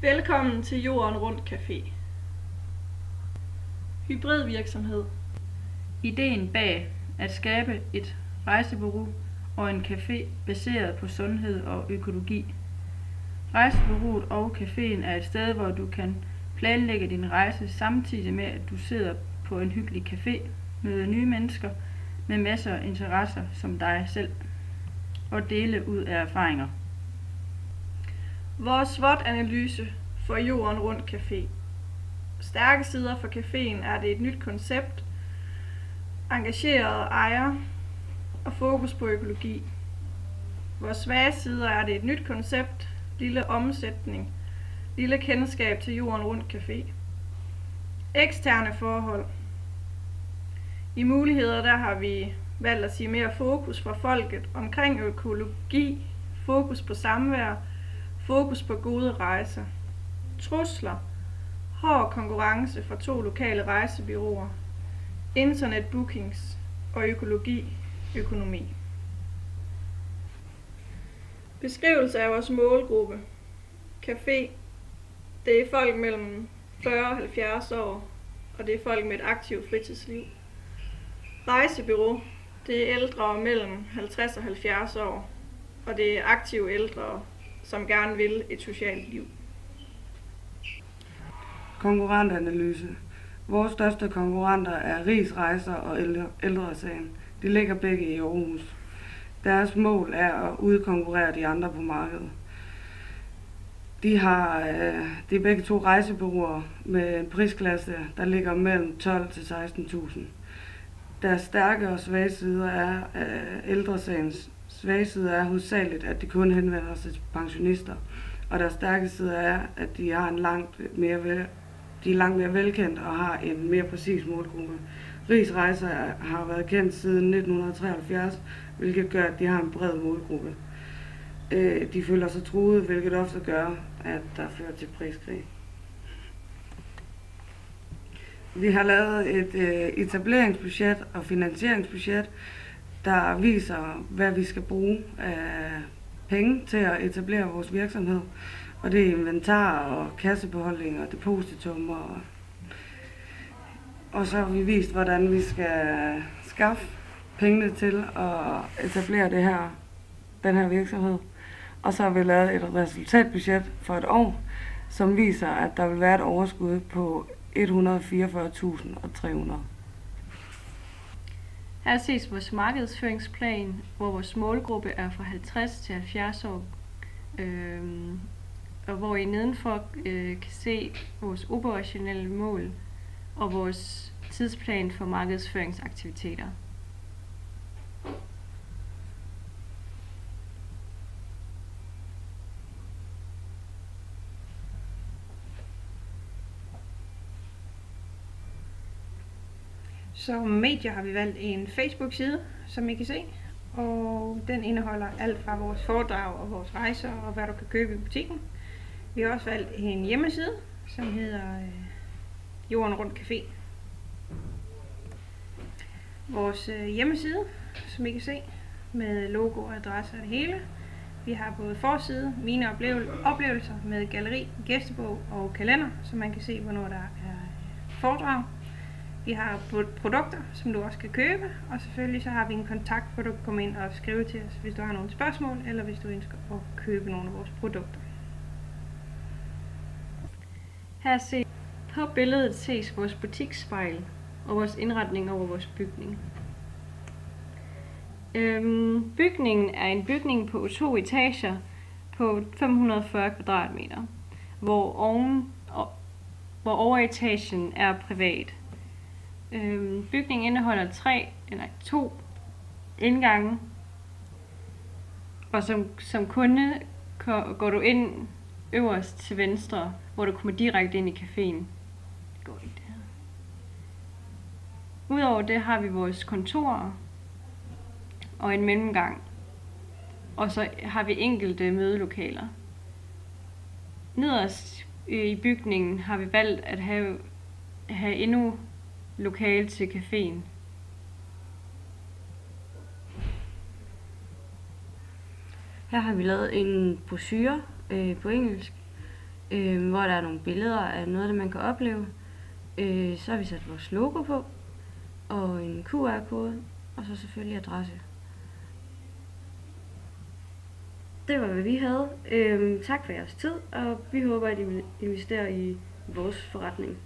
Velkommen til Jorden Rundt Café. Hybridvirksomhed. Ideen bag at skabe et rejsebureau og en café baseret på sundhed og økologi. Rejsebureauet og caféen er et sted, hvor du kan planlægge din rejse samtidig med, at du sidder på en hyggelig café, møder nye mennesker med masser af interesser som dig selv og dele ud af erfaringer. Vores SWOT-analyse for Jorden Rundt Café. Stærke sider for caféen er det et nyt koncept, engagerede ejere og fokus på økologi. Vores svage sider er det et nyt koncept, lille omsætning, lille kendskab til Jorden Rundt Café. Eksterne forhold. I muligheder der har vi valgt at sige mere fokus fra folket omkring økologi, fokus på samvær, fokus på gode rejser. Trusler, hård konkurrence fra 2 lokale rejsebureauer, internetbookings og økonomi. Beskrivelse af vores målgruppe. Café. Det er folk mellem 40 og 70 år, og det er folk med et aktivt fritidsliv. Rejsebureau. Det er ældre mellem 50 og 70 år, og det er aktive ældre, som gerne vil et socialt liv. Konkurrentanalyse. Vores største konkurrenter er Riis Rejser og Ældre Sagen. De ligger begge i Aarhus. Deres mål er at udkonkurrere de andre på markedet. De er begge 2 rejsebureauer med en prisklasse, der ligger mellem 12 til 16.000. Deres stærke og svage sider er, Ældre Sagens svage sider er hovedsageligt, at de kun henvender sig til pensionister. Og deres stærke sider er, at de har de er langt mere velkendt og har en mere præcis målgruppe. Riis Rejser har været kendt siden 1973, hvilket gør, at de har en bred målgruppe. De føler sig truet, hvilket ofte gør, at der fører til priskrig. Vi har lavet et etableringsbudget og finansieringsbudget, der viser, hvad vi skal bruge af penge til at etablere vores virksomhed. Og det er inventar og kassebeholdning og depositum. Og så har vi vist, hvordan vi skal skaffe pengene til at etablere den her virksomhed. Og så har vi lavet et resultatbudget for et år, som viser, at der vil være et overskud på 144.300. Her ses vores markedsføringsplan, hvor vores målgruppe er fra 50 til 70 år, og hvor I nedenfor kan se vores operationelle mål og vores tidsplan for markedsføringsaktiviteter. Som medier har vi valgt en Facebook-side, som I kan se, og den indeholder alt fra vores foredrag og vores rejser og hvad du kan købe i butikken. Vi har også valgt en hjemmeside, som hedder Jorden Rundt Café. Vores hjemmeside, som I kan se, med logo og adresse og det hele. Vi har både forside, mine oplevelser med galleri, gæstebog og kalender, så man kan se, hvornår der er foredrag. Vi har produkter, som du også kan købe, og selvfølgelig så har vi en kontakt, hvor du kan komme ind og skrive til os, hvis du har nogle spørgsmål, eller hvis du ønsker at købe nogle af vores produkter. Her på billedet ses vores butiksspejl og vores indretning over vores bygning. Bygningen er en bygning på 2 etager på 540 kvadratmeter, hvor overetagen er privat. Bygningen indeholder 2 indgange, og som kunde går du ind øverst til venstre, hvor du kommer direkte ind i caféen. Udover det har vi vores kontorer og en mellemgang, og så har vi enkelte mødelokaler. Nederst i bygningen har vi valgt at have endnu lokale til caféen. Her har vi lavet en brochure på engelsk, hvor der er nogle billeder af noget, det man kan opleve. Så har vi sat vores logo på, og en QR-kode, og så selvfølgelig adresse. Det var, hvad vi havde. Tak for jeres tid, og vi håber, at I vil investere i vores forretning.